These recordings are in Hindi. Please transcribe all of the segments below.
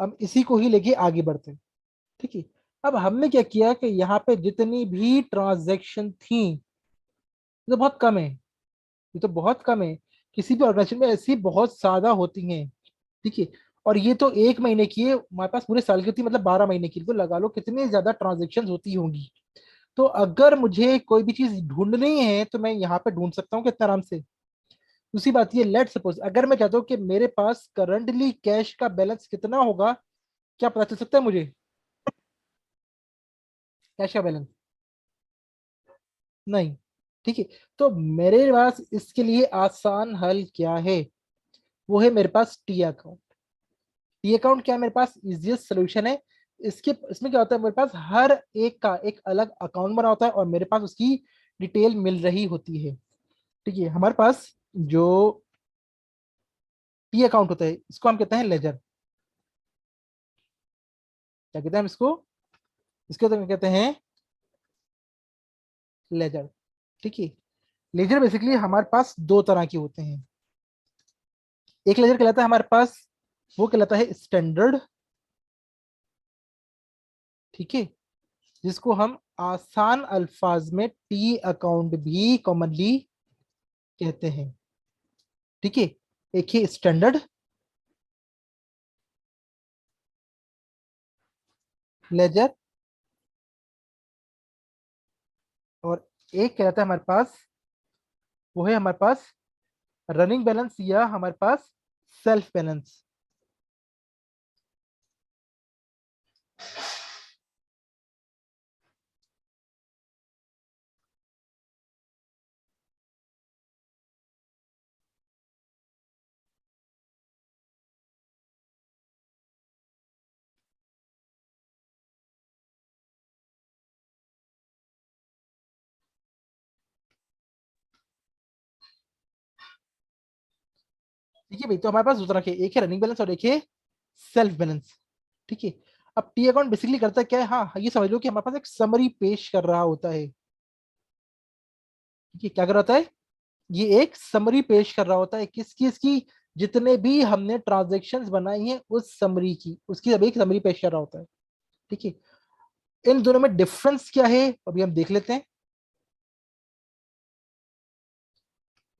हम इसी को ही लेके आगे बढ़ते हैं। ठीक है। अब हमने क्या किया कि यहाँ पे जितनी भी ट्रांजैक्शन थी, ये तो बहुत कम है, ये तो बहुत कम है। किसी भी ऑर्गेनाइजेशन में ऐसी बहुत ज्यादा होती हैं। ठीक है। और ये तो एक महीने की है, हमारे पास पूरे साल की थी, मतलब 12 महीने की, तो लगा लो कितनी ज्यादा ट्रांजेक्शन होती होंगी। तो अगर मुझे कोई भी चीज ढूंढनी है तो मैं यहाँ पे ढूंढ सकता हूँ कितना आराम से। दूसरी बात ये, लेट सपोज अगर मैं चाहता हूँ कि मेरे पास करंटली कैश का बैलेंस कितना होगा, क्या पता चल सकता है मुझे कैश का बैलेंस? नहीं। ठीक है। तो मेरे पास इसके लिए आसान हल क्या है? वो है मेरे पास टी अकाउंट। टी अकाउंट क्या है मेरे पास? इजिएस्ट सोल्यूशन है। इसमें क्या होता है, मेरे पास हर एक का एक अलग अकाउंट बना होता है और मेरे पास उसकी डिटेल मिल रही होती है। ठीक है। हमारे पास जो टी अकाउंट होता है इसको हम कहते हैं लेजर। क्या कहते हैं हम इसको? इसको तो कहते हैं लेजर। ठीक है। लेजर बेसिकली हमारे पास दो तरह के होते हैं। एक लेजर कहलाता है हमारे पास, वो कहलाता है स्टैंडर्ड। ठीक है। जिसको हम आसान अल्फाज में टी अकाउंट भी कॉमनली कहते हैं। ठीक है। एक ही स्टैंडर्ड लेजर, और एक कहता है हमारे पास, वो है हमारे पास रनिंग बैलेंस या हमारे पास सेल्फ बैलेंस। ठीक है भाई, तो हमारे पास दो तरह के, एक है रनिंग बैलेंस और एक है सेल्फ बैलेंस। ठीक है। अब टी अकाउंट बेसिकली करता क्या है, हाँ ये समझ लो कि हमारे पास एक समरी पेश कर रहा होता है। ठीक है। क्या कर रहा होता है? ये एक समरी पेश कर रहा होता है, किसकी? इसकी जितने भी हमने ट्रांजेक्शन्स बनाई हैं उस समरी की, उसकी अब एक समरी पेश कर रहा होता है। ठीक है। इन दोनों में डिफरेंस क्या है अभी हम देख लेते हैं।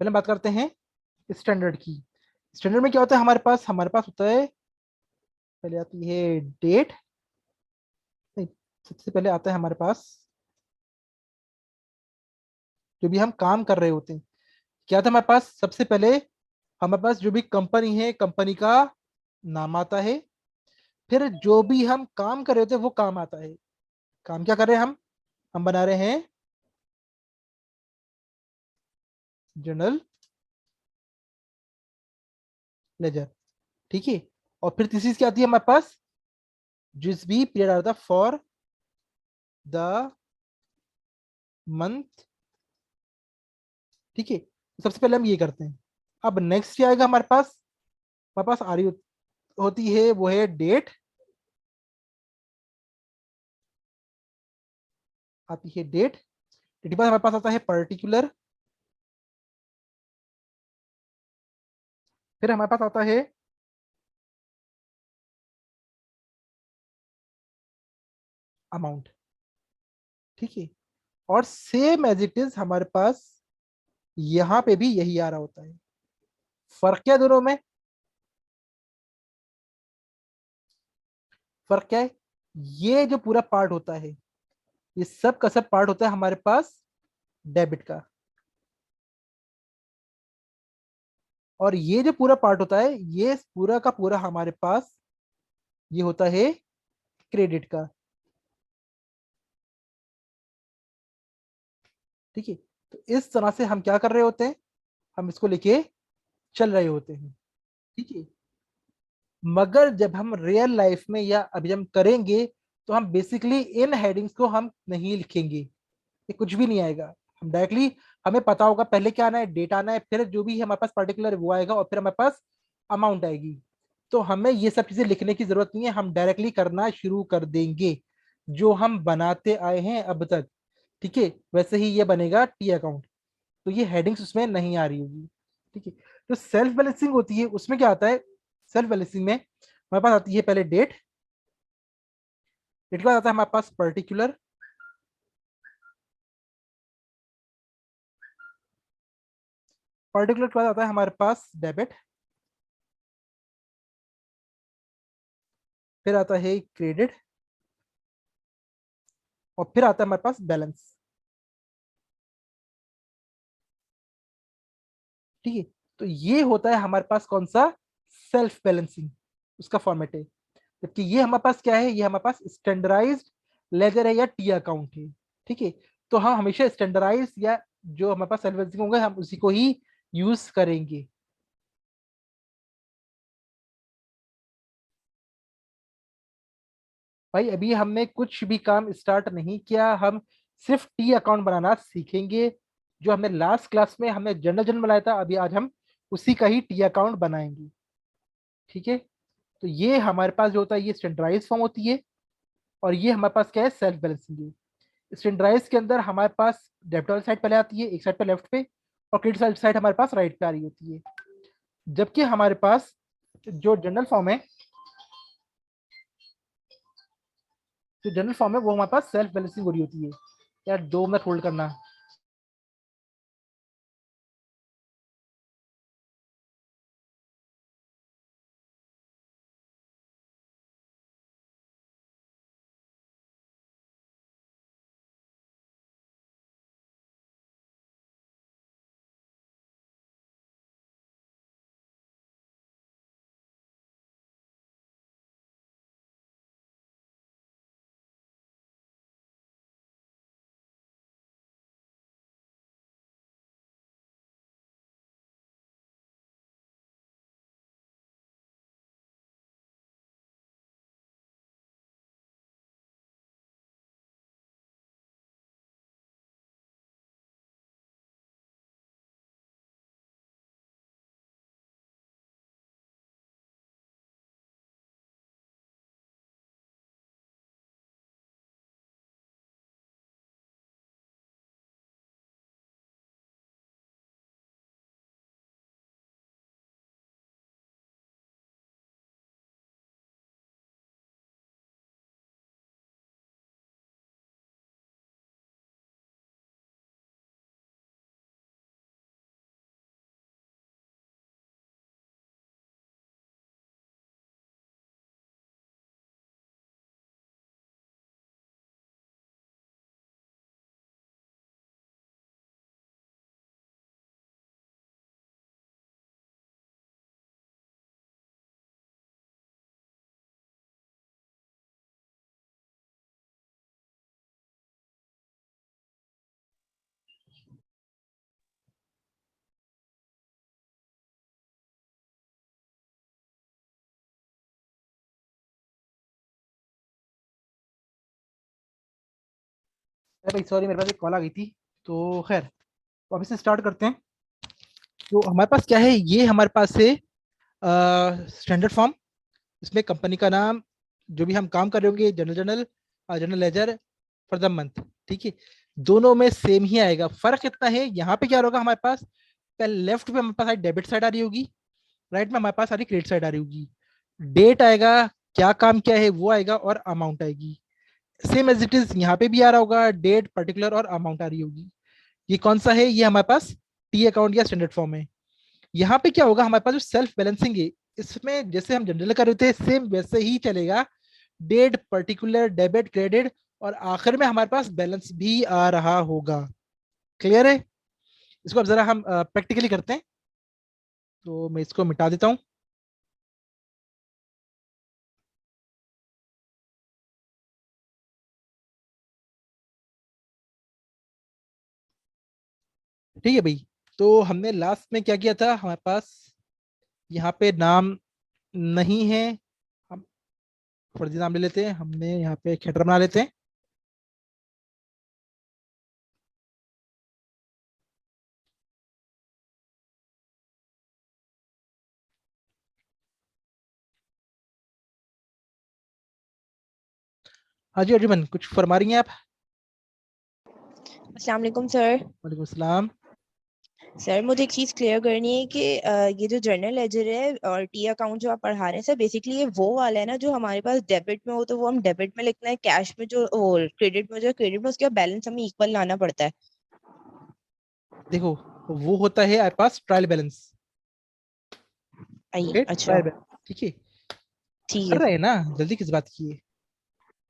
पहले बात करते हैं स्टैंडर्ड की। स्टैंडर्ड में क्या होता है हमारे पास होता है, पहले आती है डेट, नहीं, सबसे पहले आता है हमारे पास जो भी हम काम कर रहे होते हैं। क्या था हमारे पास सबसे पहले? हमारे पास जो भी कंपनी है, कंपनी का नाम आता है। फिर जो भी हम काम कर रहे होते हैं वो काम आता है। काम क्या कर रहे हैं हम बना रहे हैं जर्नल लेजर। ठीक है। और फिर तीसरी चीज क्या आती है हमारे पास? जिस भी पीरियड आता है फॉर द मंथ। ठीक है। सबसे पहले हम ये करते हैं। अब नेक्स्ट क्या आएगा हमारे पास आ रही होती है, वो है डेट। आती है डेट। डेट के बाद हमारे पास आता है पर्टिकुलर। फिर हमारे पास आता है अमाउंट। ठीक है। और सेम एज इट इज हमारे पास यहाँ पे भी यही आ रहा होता है। फर्क क्या है दोनों में? फर्क क्या है? ये जो पूरा पार्ट होता है, ये सब का सब पार्ट होता है हमारे पास डेबिट का, और ये जो पूरा पार्ट होता है ये पूरा का पूरा हमारे पास ये होता है क्रेडिट का। ठीक है। तो इस तरह से हम क्या कर रहे होते हैं, हम इसको लेके चल रहे होते हैं। ठीक है। मगर जब हम रियल लाइफ में या अभी हम करेंगे तो हम बेसिकली इन हेडिंग्स को हम नहीं लिखेंगे, ये कुछ भी नहीं आएगा। हम डायरेक्टली, हमें पता होगा पहले क्या आना है, डेट आना है, फिर जो भी हमारे पास पर्टिकुलर वो आएगा और फिर हमारे पास अमाउंट आएगी। तो हमें ये सब चीजें लिखने की जरूरत नहीं है, हम डायरेक्टली करना शुरू कर देंगे जो हम बनाते आए हैं अब तक। ठीक है। वैसे ही ये बनेगा टी अकाउंट। तो ये हेडिंग्स उसमें नहीं आ रही होगी। ठीक है। तो सेल्फ बैलेंसिंग होती है, उसमें क्या आता है? सेल्फ बैलेंसिंग में हमारे पास आती है पहले डेट, डेट के बाद आता है हमारे पास पर्टिकुलर, पर्टिकुलर के बाद आता है हमारे पास डेबिट, फिर आता है क्रेडिट, और फिर आता है हमारे पास बैलेंस। ठीक है, तो ये होता है हमारे पास कौन सा, सेल्फ बैलेंसिंग, उसका फॉर्मेट है। जबकि ये हमारे पास क्या है, ये हमारे पास स्टैंडर्डाइज्ड लेजर है या टी अकाउंट है। ठीक है, तो हम हमेशा स्टैंडर्डाइज या जो हमारे पास सेल्फ बैलेंसिंग होंगे हम उसी को ही यूज करेंगे। भाई अभी हमने कुछ भी काम स्टार्ट नहीं किया, हम सिर्फ टी अकाउंट बनाना सीखेंगे। जो हमने लास्ट क्लास में हमने जनरल जनरल बनाया था, अभी आज हम उसी का ही टी अकाउंट बनाएंगे। ठीक है, तो ये हमारे पास जो होता है ये स्टैंडर्डाइज फॉर्म होती है, और ये हमारे पास क्या है, सेल्फ बैलेंसिंग है। स्टैंडर्डाइज के अंदर हमारे पास डेबिट वाली साइड पहले आती है, एक साइड पे लेफ्ट पे, और क्रेडिट साइड साइड हमारे पास राइट पे आ रही होती है। जबकि हमारे पास जो जनरल फॉर्म है, जो जनरल फॉर्म है वो हमारे पास सेल्फ बैलेंसिंग हो रही होती है। यार 2 मिनट होल्ड करना। अरे भाई सॉरी, मेरे पास एक कॉल आ गई थी। तो खैर वापस से स्टार्ट करते हैं। तो हमारे पास क्या है, ये हमारे पास है स्टैंडर्ड फॉर्म। इसमें कंपनी का नाम, जो भी हम काम कर रहे होंगे, general general, general ledger for the month. ठीक है, दोनों में सेम ही आएगा। फर्क इतना है, यहाँ पे क्या होगा हमारे पास, पहले लेफ्ट पे हमारे पास डेबिट साइड आ रही होगी, राइट में हमारे पास सारी क्रेडिट साइड आ रही होगी। डेट आएगा, क्या काम क्या है वो आएगा, और अमाउंट आएगी। सेम एज इट इज यहाँ पे भी आ रहा होगा, डेट पर्टिकुलर और अमाउंट आ रही होगी। ये कौन सा है, ये हमारे पास टी अकाउंट या स्टैंडर्ड फॉर्म है। यहाँ पे क्या होगा, हमारे पास जो सेल्फ बैलेंसिंग है, इसमें जैसे हम जनरल कर रहे थे सेम वैसे ही चलेगा। डेट पर्टिकुलर डेबिट क्रेडिट, और आखिर में हमारे पास बैलेंस भी आ रहा होगा। क्लियर है? इसको अब जरा हम प्रैक्टिकली करते हैं। तो मैं इसको मिटा देता हूँ। ठीक है भाई, तो हमने लास्ट में क्या किया था, हमारे पास यहाँ पे नाम नहीं है, हम फर्जी नाम ले लेते हैं। हमने यहाँ पे एक हेडर बना लेते हैं। हाँ जी अर्जुमन, कुछ फरमा रही हैं आप? अस्सलाम वालेकुम सर। वालेकुम सलाम। सर मुझे एक चीज क्लियर करनी है कि ये जो जर्नल लेजर है और टी अकाउंट जो आप पढ़ा रहे हैं सर, बेसिकली ये वो वाला है ना जो हमारे पास डेबिट में हो तो वो हम डेबिट में लिखना है, कैश में जो वो क्रेडिट में जो क्रेडिट में उसके बैलेंस हमें इक्वल लाना पड़ता है। देखो, वो होता है आपके पास ट्रायल बैलेंस। आई ओके, अच्छा। Trial balance. ठीक है, ठीक कर है। रहे हैं ना, जल्दी किस बात की है।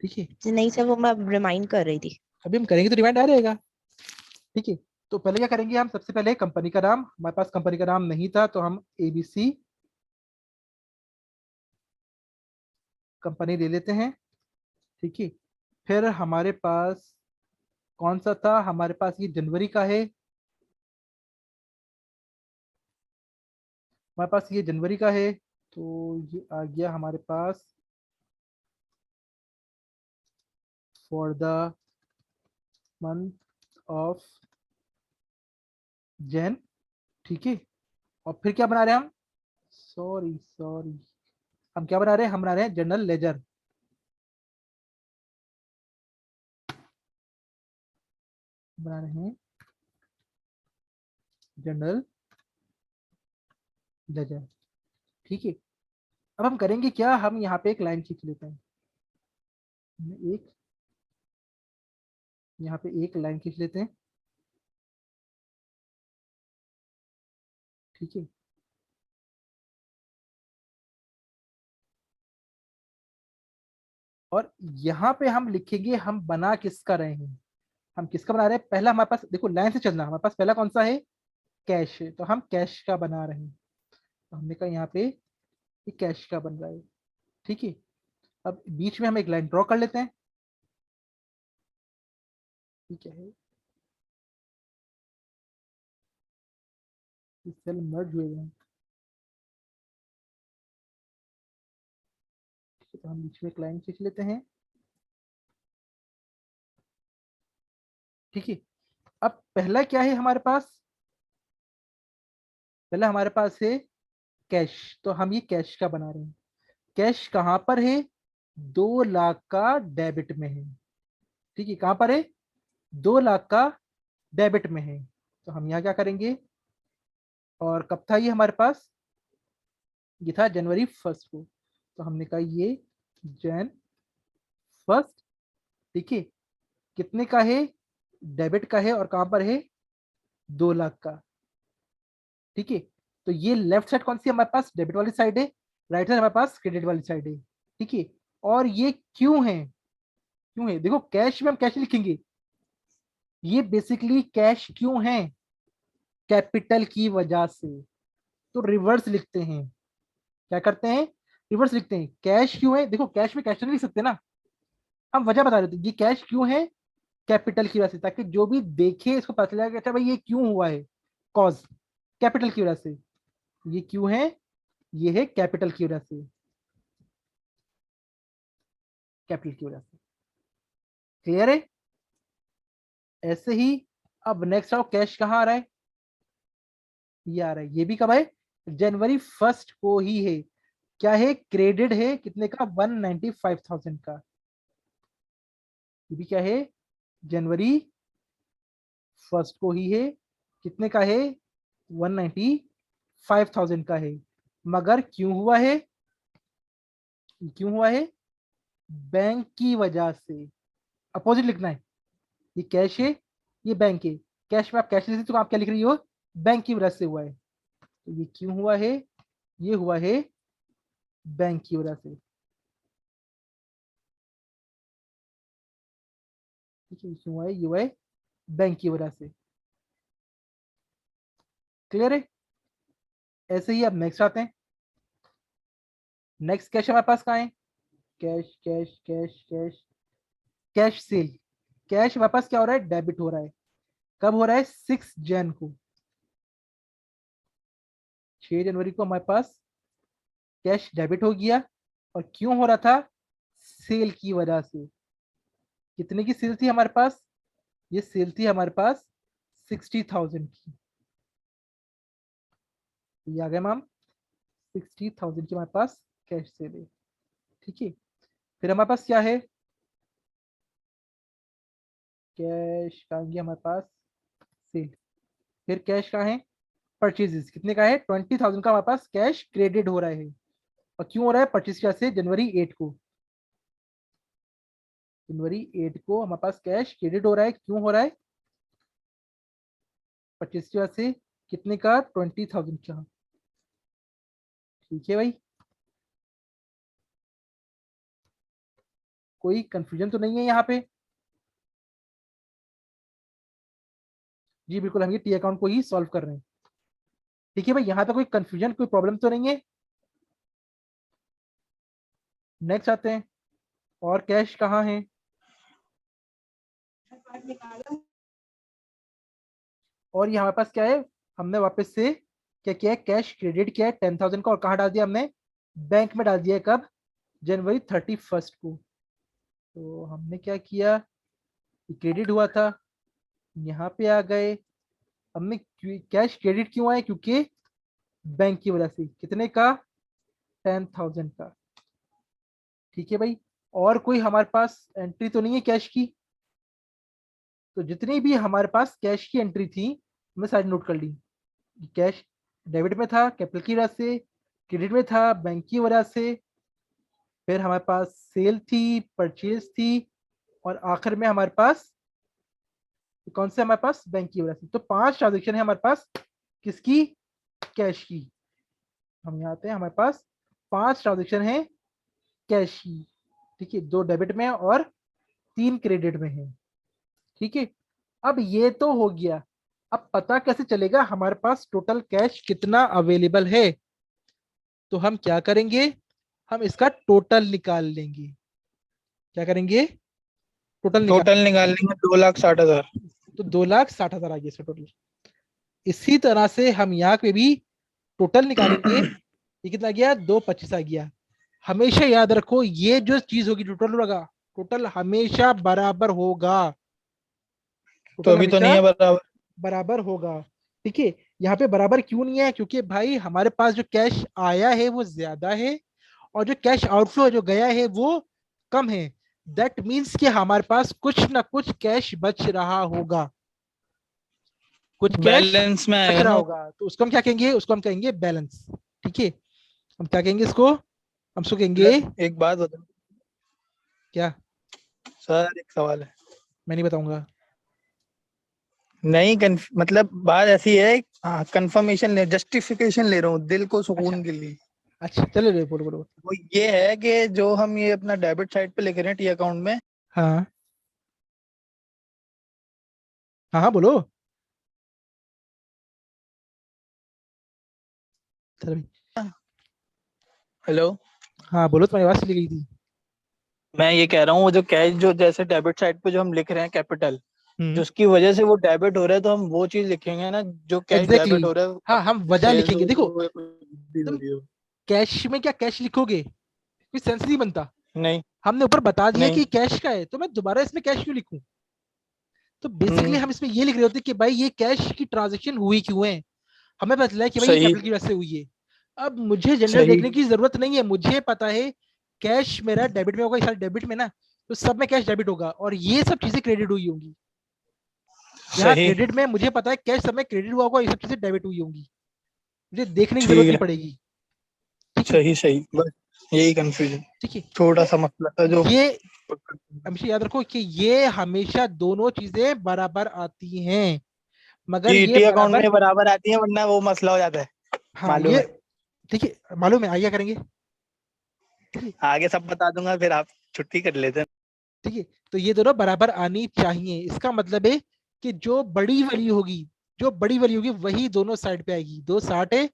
ठीक है, जी नहीं सर, वो मैं रिमाइंड कर रही थी। अभी हम करेंगे तो रिमाइंड आ रहेगा। ठीक है, तो पहले क्या करेंगे हम, सबसे पहले कंपनी का नाम, हमारे पास कंपनी का नाम नहीं था तो हम एबीसी कंपनी ले लेते हैं। ठीक है, फिर हमारे पास कौन सा था, हमारे पास ये जनवरी का है, हमारे पास ये जनवरी का है, तो ये आ गया हमारे पास for the month of Jan. ठीक है, और फिर क्या बना रहे हैं हम, सॉरी सॉरी, हम क्या बना रहे हैं, हम बना रहे हैं जनरल लेजर। बना रहे हैं जनरल लेजर। ठीक है, अब हम करेंगे क्या, हम यहाँ पे एक लाइन खींच लेते हैं, एक, यहाँ पे एक लाइन खींच लेते हैं। ठीक है, और यहाँ पे हम लिखेंगे हम बना किसका रहे हैं, हम किसका बना रहे हैं। पहला हमारे पास देखो, लाइन से चलना, हमारे पास पहला कौन सा है, कैश है, तो हम कैश का बना रहे हैं। तो हमने कहा यहाँ पे ये कैश का बन रहा है। ठीक है, अब बीच में हम एक लाइन ड्रॉ कर लेते हैं। ठीक है, ये सेल मर्ज हुए हैं। ठीक है, तो हम बीच में एक लाइन खींच लेते हैं। ठीक है, अब पहला क्या है हमारे पास, पहला हमारे पास है कैश, तो हम ये कैश का बना रहे हैं। कैश कहाँ पर है, 2 लाख का डेबिट में है। ठीक है, कहाँ पर है, 2 लाख का डेबिट में है। तो हम यहाँ क्या करेंगे, और कब था ये हमारे पास, ये था जनवरी 1 को, तो हमने कहा ये Jan 1। ठीक है, कितने का है, डेबिट का है, और कहाँ पर है, 2 लाख का। ठीक है, तो ये लेफ्ट साइड कौन सी हमारे पास, डेबिट वाली साइड है, राइट साइड हमारे पास क्रेडिट वाली साइड है। ठीक है, और ये क्यों है, क्यों है, देखो कैश में हम कैश लिखेंगे, ये बेसिकली कैश क्यों है, कैपिटल की वजह से, तो रिवर्स लिखते हैं। क्या करते हैं, रिवर्स लिखते हैं, कैश क्यों है, देखो कैश में कैश नहीं लिख सकते ना, हम वजह बता देते हैं, ये कैश क्यों है, कैपिटल की वजह से, ताकि जो भी देखे इसको पता चलेगा कि अच्छा भाई ये क्यों हुआ है, कॉज, कैपिटल की वजह से, ये क्यों है, ये है कैपिटल की वजह से, कैपिटल की वजह से। क्लियर है, ऐसे ही। अब नेक्स्ट आओ, कैश कहाँ आ रहा है, ये आ रहा है, ये भी कब है, जनवरी 1 को ही है। क्या है, क्रेडिट है, कितने का, 195,000 का। ये भी क्या है, जनवरी 1 को ही है, कितने का है, 195,000 का है। मगर क्यों हुआ है, क्यों हुआ है, बैंक की वजह से, अपोजिट लिखना है, ये कैश है, ये बैंक है। कैश में आप कैश लिखते तो आप क्या लिख रही हो, बैंक की वजह से हुआ है, तो ये क्यों हुआ है, ये हुआ है बैंक की वजह से। ठीक है, क्यों हुआ है, ये हुआ है बैंक की वजह से। क्लियर है, ऐसे ही अब नेक्स्ट आते हैं। नेक्स्ट कैश हमारे पास कहाँ है, cash cash cash cash, cash cell. Cash हमारे पास क्या हो रहा है, डेबिट हो रहा है, कब हो रहा है, 6 जन को, 6 जनवरी को हमारे पास कैश डेबिट हो गया। और क्यों हो रहा था, सेल की वजह से। कितने की सेल थी हमारे पास, ये सेल थी हमारे पास 60,000 की। ये आ गए मैम, 60,000 की हमारे पास कैश सेल है। ठीक है, फिर हमारे पास क्या है, कैश कहाँ गया हमारे पास, सेल, फिर कैश कहाँ है, परचेजेस कितने का है, 20,000 का हमारे पास कैश क्रेडिट हो रहा है। और क्यों हो रहा है, परचेज क्या से, जनवरी 8 को, जनवरी 8 को हमारे पास कैश क्रेडिट हो रहा है। क्यों हो रहा है, परचेज की वजह से, कितने का, 20,000 का। ठीक है भाई, कोई कंफ्यूजन तो नहीं है यहाँ पे? जी बिल्कुल, हम ये टी अकाउंट को ही सॉल्व कर रहे हैं। ठीक है भाई, यहाँ पे कोई कंफ्यूजन, कोई प्रॉब्लम तो नहीं है? नेक्स्ट आते हैं, और कैश कहाँ है? और ये हमारे पास क्या है, हमने वापस से क्या किया है, कैश क्रेडिट किया है 10,000 का, और कहाँ डाल दिया हमने, बैंक में डाल दिया है। कब, जनवरी 31 को। तो हमने क्या किया, क्रेडिट हुआ था, यहाँ पे आ गए। हमने कैश क्रेडिट क्यों आए, क्योंकि बैंक की वजह से, कितने का, 10,000 का। ठीक है भाई, और कोई हमारे पास एंट्री तो नहीं है कैश की? तो जितनी भी हमारे पास कैश की एंट्री थी, हमने सारी नोट कर ली। कैश डेबिट में था कैपिटल की वजह से, क्रेडिट में था बैंक की वजह से, फिर हमारे पास सेल थी, परचेज थी, और आखिर में हमारे पास कौन से, हमारे पास बैंक की वजह से। तो 5 ट्रांजेक्शन है हमारे पास, किसकी, कैश की। हम यहाँ आते हैं, हमारे पास 5 ट्रांजेक्शन है कैश की। ठीक है, 2 डेबिट में और 3 क्रेडिट में है। ठीक है, अब ये तो हो गया। अब पता कैसे चलेगा हमारे पास टोटल कैश कितना अवेलेबल है? तो हम क्या करेंगे, हम इसका टोटल निकाल लेंगे। क्या करेंगे, टोटल निकाल। टोटल निकाल लेंगे 2,60,000। तो 2,60,000 आ गया इसका टोटल। इसी तरह से हम यहाँ पे भी टोटल निकालेंगे। ये कितना गया, 225 आ गया। हमेशा याद रखो, ये जो चीज होगी टोटल होगा, टोटल हमेशा बराबर होगा, तो टोटल अभी तो हमेशा नहीं है बराबर। बराबर होगा। ठीक है, यहाँ पे बराबर क्यों नहीं है, क्योंकि भाई हमारे पास जो कैश आया है वो ज्यादा है, और जो कैश आउटफ्लो जो गया है वो कम है। दैट मीन्स कि हमारे पास कुछ ना कुछ कैश बच रहा होगा, कुछ कैश बैलेंस में बच आएगा रहा ना। होगा, तो उसको हम क्या कहेंगे, उसको हम कहेंगे बैलेंस। ठीक है, हम क्या कहेंगे इसको, हम इसको कहेंगे, मतलब एक बात बताओ क्या, सर, एक सवाल है। मैं नहीं बताऊंगा। नहीं मतलब बात ऐसी है, हाँ कंफर्मेशन ले, जस्टिफिकेशन ले रहा हूँ दिल को अच्छा, सुकून के लिए। अच्छा चलो रे, बोलो बोलो। वो ये है कि जो हम ये अपना डेबिट साइड पे लिख रहे हैं टी अकाउंट में, हाँ हाँ हाँ बोलो। चलो भाई। हेलो, हाँ बोलो, तुम्हारी आवाज चली गई थी। मैं ये कह रहा हूँ वो जो कैश जो जैसे डेबिट साइड पे जो हम लिख रहे हैं कैपिटल, हम्म, जिसकी वजह से वो डेबिट हो रहा है, तो हम वो चीज लिखेंगे ना जो कैश एग्जैक्टली डेबिट हो रहा exactly। है, हाँ, हम अगर वजह सेल्स लिखेंगे। हो रही देखो, हो या कुछ भी हो तुम रही हो। कैश में क्या कैश लिखोगे, कोई सेंस नहीं बनता। नहीं। हमने ऊपर बता दिया नहीं। कि कैश का है, तो मैं दोबारा इसमें कैश क्यों लिखूं? तो बेसिकली हम्म। हम इसमें ये लिख रहे होते कि भाई ये कैश की ट्रांजेक्शन हुई क्यों है, हमें पता चला है कि भाई ये सही। कैपिटल की वजह से हुई है। अब मुझे जनरल सही। देखने की जरूरत नहीं है, मुझे पता है कैश मेरा डेबिट में होगा, ये सारा डेबिट में ना, तो सब में कैश डेबिट होगा, और ये सब चीजें क्रेडिट हुई होंगी। यहाँ सही। क्रेडिट में मुझे पता है कैश सब में क्रेडिट हुआ होगा, ये सब चीजें डेबिट हुई होंगी, मुझे देखने की जरूरत ठीक नहीं है। पड़ेगी। ठीक है, सही सही, बस यही कंफ्यूजन, ठीक है। छोटा तो सा मसला था जो। ये हमेशा याद रखो कि ये हमेशा दोनों चीजें बराबर आती हैं, मगर ये जीटी अकाउंट बराबर, में बराबर आती है, वरना वो मसला हो जाता है। हाँ मालूम ये, है। ठीक है मालूम है, आइए करेंगे। ठीक है, आगे सब बता दूंगा, फिर आप छुट्टी कर लेते हैं। ठीक है। तो ये दोनों बराबर आनी चाहिए, इसका मतलब है कि जो बड़ी वैल्यू होगी, जो बड़ी वैल्यू होगी वही दोनों साइड पे आएगी। 260 है,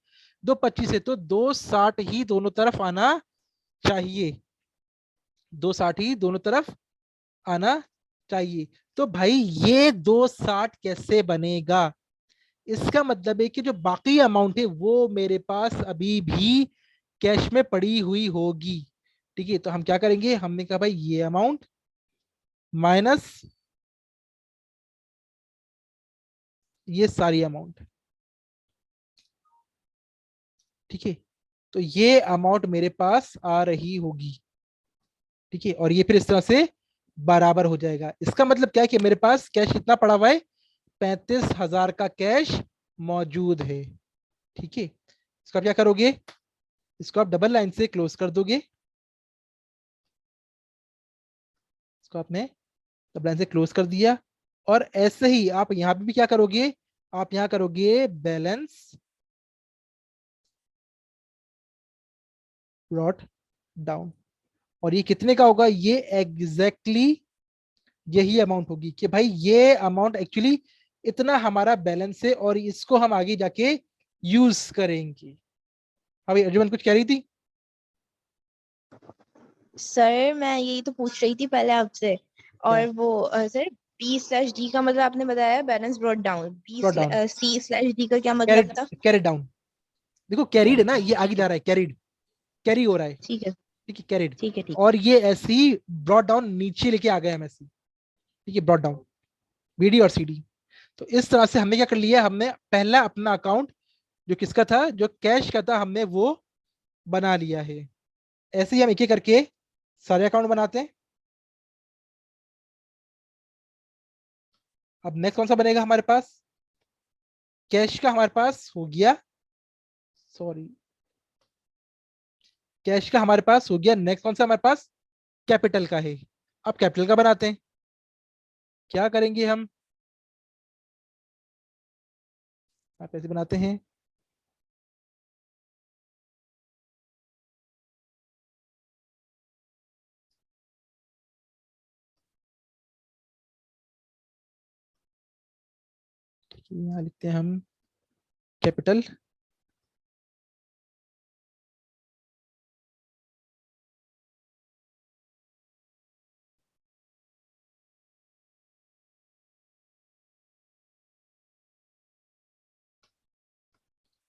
225 है, तो 260 ही दोनों तरफ आना चाहिए, 260 ही दोनों तरफ आना चाहिए। तो भाई ये 260 कैसे बनेगा, इसका मतलब है कि जो बाकी अमाउंट है वो मेरे पास अभी भी कैश में पड़ी हुई होगी। ठीक है, तो हम क्या करेंगे, हमने कहा भाई ये अमाउंट माइनस ये सारी अमाउंट। ठीक है, तो ये अमाउंट मेरे पास आ रही होगी। ठीक है, और ये फिर इस तरह से बराबर हो जाएगा। इसका मतलब क्या है कि मेरे पास कैश कितना पड़ा हुआ है, 35,000 का कैश मौजूद है। ठीक है, इसको आप क्या करोगे, इसको आप डबल लाइन से क्लोज कर दोगे, इसको आपने डबल लाइन से क्लोज कर दिया। और ऐसे ही आप यहाँ पे भी क्या करोगे, आप यहाँ करोगे बैलेंस ब्रॉट डाउन। और ये कितने का होगा, ये एग्जैक्टली यही अमाउंट होगी कि भाई ये अमाउंट एक्चुअली इतना हमारा बैलेंस है और इसको हम आगे जाके यूज करेंगे। अभी अर्जुमन कुछ कह रही थी। सर मैं यही तो पूछ रही थी पहले आपसे। क्या, और वो सर B/D का मतलब आपने बताया balance brought down, be brought down, C/D का क्या मतलब कैरिड, था? Carried down. देखो कैरिड है ना, ये आगे ठीक है जा रहा है, कैरिड, कैरी हो रहा है। ठीक है ठीक है, कैरिड। ठीक है ठीक और ये ऐसे ही ब्रॉट डाउन नीचे लेके आ गए हम ऐसे, ठीक है, ब्रॉट डाउन, बीडी और सीडी। तो इस तरह से हमने क्या कर लिया, हमने पहला अपना अकाउंट जो किसका था, जो कैश का था, हमने वो बना लिया है। ऐसे ही हम एक एक करके सारे अकाउंट बनाते हैं। अब नेक्स्ट कौन सा बनेगा हमारे पास, कैश का हमारे पास हो गया, सॉरी, कैश का हमारे पास हो गया। नेक्स्ट कौन सा हमारे पास, कैपिटल का है। अब कैपिटल का बनाते हैं, क्या करेंगे हम, आप ऐसे बनाते हैं, ठीक है, यहाँ लिखते हैं हम कैपिटल।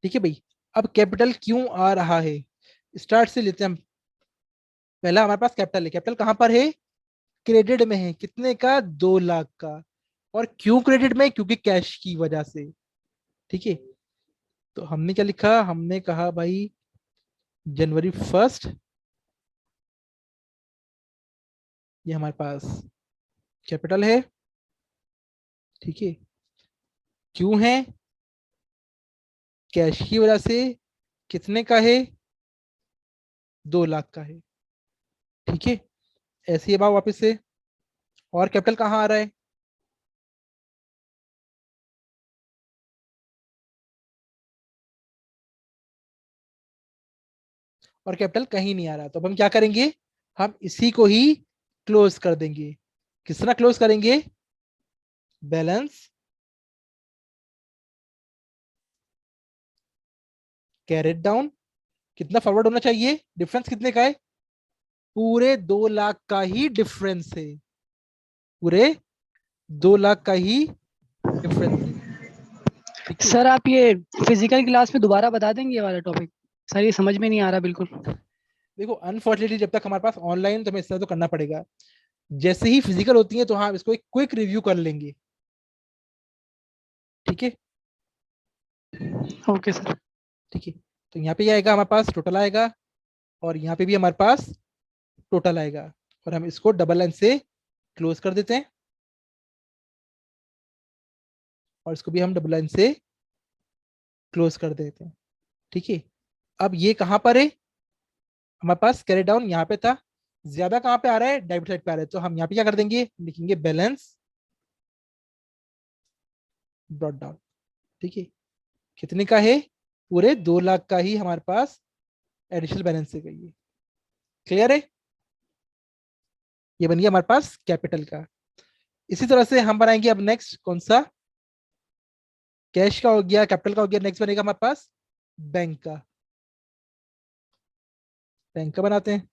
ठीक है भाई, अब कैपिटल क्यों आ रहा है, स्टार्ट से लेते हैं हम। पहला हमारे पास कैपिटल है, कैपिटल कहां पर है, क्रेडिट में है, कितने का, 2 लाख का। और क्यों क्रेडिट में, क्योंकि कैश की वजह से। ठीक है, तो हमने क्या लिखा, हमने कहा भाई January 1, ये हमारे पास कैपिटल है। ठीक है, क्यों है, कैश की वजह से, कितने का है, 2 लाख का है। ठीक है, ऐसे ही अब आओ वापस से, और कैपिटल कहाँ आ रहा है, और कैपिटल कहीं नहीं आ रहा। तो अब हम क्या करेंगे, हम इसी को ही क्लोज कर देंगे। किस तरह क्लोज करेंगे, बैलेंस कैरेट डाउन, कितना फॉरवर्ड होना चाहिए, डिफरेंस कितने का है, पूरे 2 लाख का ही डिफरेंस है, पूरे 2 लाख का ही डिफरेंस है। ठीक है, सर आप ये फिजिकल क्लास में दोबारा बता देंगे ये वाला टॉपिक? सर ये समझ में नहीं आ रहा बिल्कुल। देखो अनफॉर्चुनेटली जब तक हमारे पास ऑनलाइन, तो हमें इस तरह तो करना पड़ेगा। जैसे ही फिजिकल होती है तो हाँ इसको एक क्विक रिव्यू कर लेंगे। ठीक है, ओके सर। ठीक है, तो यहाँ पे ये आएगा हमारे पास टोटल आएगा, और यहाँ पे भी हमारे पास टोटल आएगा। और हम इसको डबल लाइन से क्लोज कर देते हैं, और इसको भी हम डबल लाइन से क्लोज कर देते हैं। ठीक है, अब ये कहाँ पर है, हमारे पास कैरी डाउन यहाँ पे था, ज्यादा कहाँ पे आ रहा है, डेबिट साइड पे आ रहा है। तो हम यहाँ पे क्या कर देंगे, लिखेंगे बैलेंस ब्रॉट डाउन। ठीक है, कितने का है, पूरे 2 लाख का ही हमारे पास एडिशनल बैलेंस है ये। क्लियर है, ये बन गया हमारे पास कैपिटल का। इसी तरह से हम बनाएंगे अब नेक्स्ट कौन सा, कैश का हो गया, कैपिटल का हो गया, नेक्स्ट बनेगा हमारे पास बैंक का। बैंक का बनाते हैं,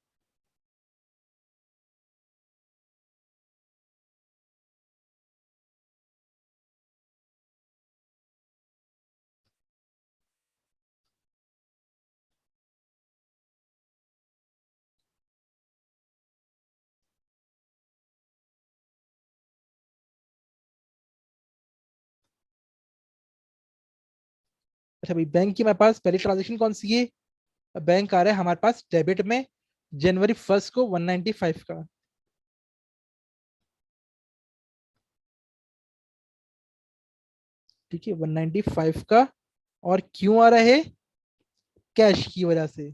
अच्छा भाई बैंक की हमारे पास पहली ट्रांजेक्शन कौन सी है, बैंक आ रहा है हमारे पास डेबिट में, January 1 को 195 का। ठीक है, 195 का और क्यों आ रहा है? कैश की वजह से।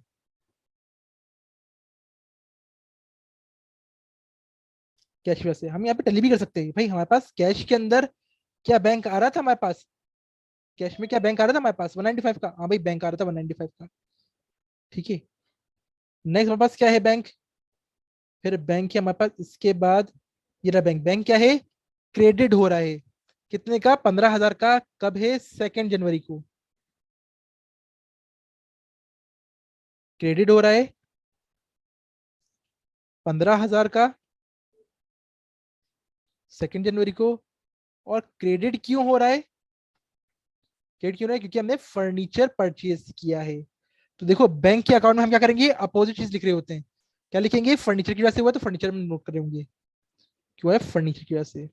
कैश की वजह से हम यहाँ पे टैली भी कर सकते हैं भाई। हमारे पास कैश के अंदर क्या बैंक आ रहा था हमारे पास? कैश में क्या बैंक आ रहा था हमारे पास? 195 का। हाँ भाई, बैंक आ रहा था 195 का। ठीक है। नेक्स्ट हमारे पास क्या है? बैंक। फिर बैंक है हमारे पास। इसके बाद ये रहा बैंक। बैंक क्या है? क्रेडिट हो रहा है। कितने का? 15,000 का। कब है? 2 जनवरी को क्रेडिट हो रहा है 15,000 का, 2 जनवरी को। और क्रेडिट क्यों हो रहा है? क्रेडिट क्यों हो रहा है? क्योंकि हमने फर्नीचर परचेज किया है। तो देखो, बैंक के अकाउंट में हम क्या करेंगे? अपोजिट चीज लिख रहे होते हैं। क्या लिखेंगे? फर्नीचर की वजह से हुआ तो फर्नीचर में नोट कर होंगे क्यों है? फर्नीचर की वजह से।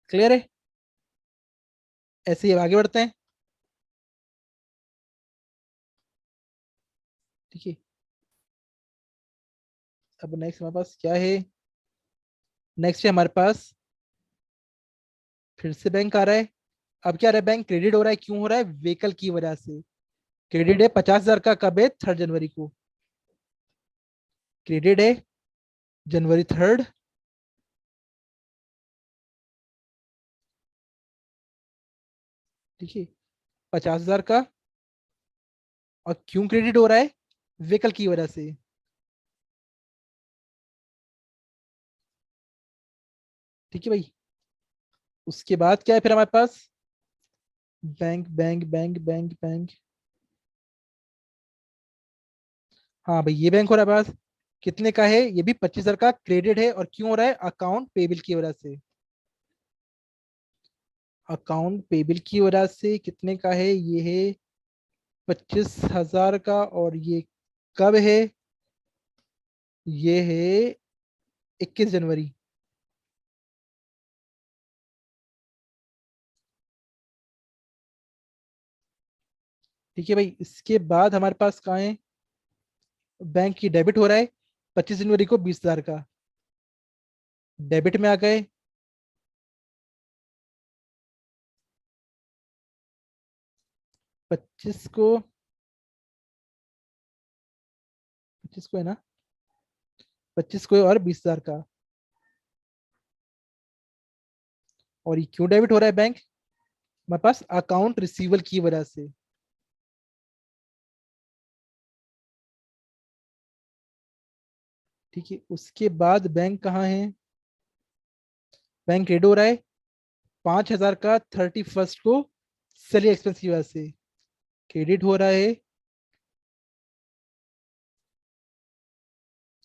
क्लियर है? ऐसे ही अब आगे बढ़ते हैं। ठीक है। अब नेक्स्ट हमारे पास क्या है? नेक्स्ट है हमारे पास फिर से बैंक आ रहा है। अब क्या आ रहा है? बैंक क्रेडिट हो रहा है। क्यों हो रहा है? व्हीकल की वजह से। क्रेडिट है 50,000 का। कब है? 3 जनवरी को क्रेडिट है। January 3rd। ठीक है। 50,000 का। और क्यों क्रेडिट हो रहा है? व्हीकल की वजह से। ठीक है भाई। उसके बाद क्या है फिर हमारे पास? Bank bank bank bank bank. हाँ भाई, ये बैंक हो रहा है पास। कितने का है? ये भी 25,000 का। क्रेडिट है। और क्यों हो रहा है? अकाउंट पेबल की वजह से। अकाउंट पेबल की वजह से कितने का है? ये है 25,000 का। और ये कब है? ये है 21 जनवरी। ठीक है भाई। इसके बाद हमारे पास कहाँ है? बैंक की डेबिट हो रहा है 25 जनवरी को 20,000 का। डेबिट में आ गए। 25 को है ना? 25 को है और 20,000 का। और ये क्यों डेबिट हो रहा है बैंक? हमारे पास अकाउंट रिसीवल की वजह से। ठीक है। उसके बाद बैंक कहाँ है? बैंक क्रेडिट हो रहा है 5,000 का 31 को सैलरी एक्सपेंस की वजह से। क्रेडिट हो रहा है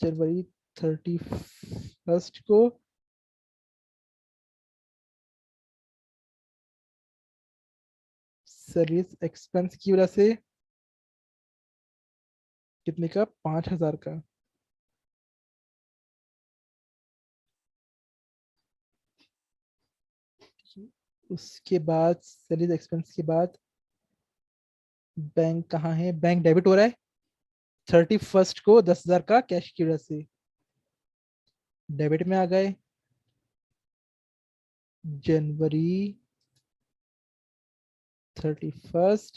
January 31 को सैलरी एक्सपेंस की वजह से। कितने का? 5,000 का। उसके बाद सैलरी एक्सपेंस के बाद बैंक कहाँ है? बैंक डेबिट हो रहा है 31 को 10,000 का कैश की वजह से। डेबिट में आ गए। January 31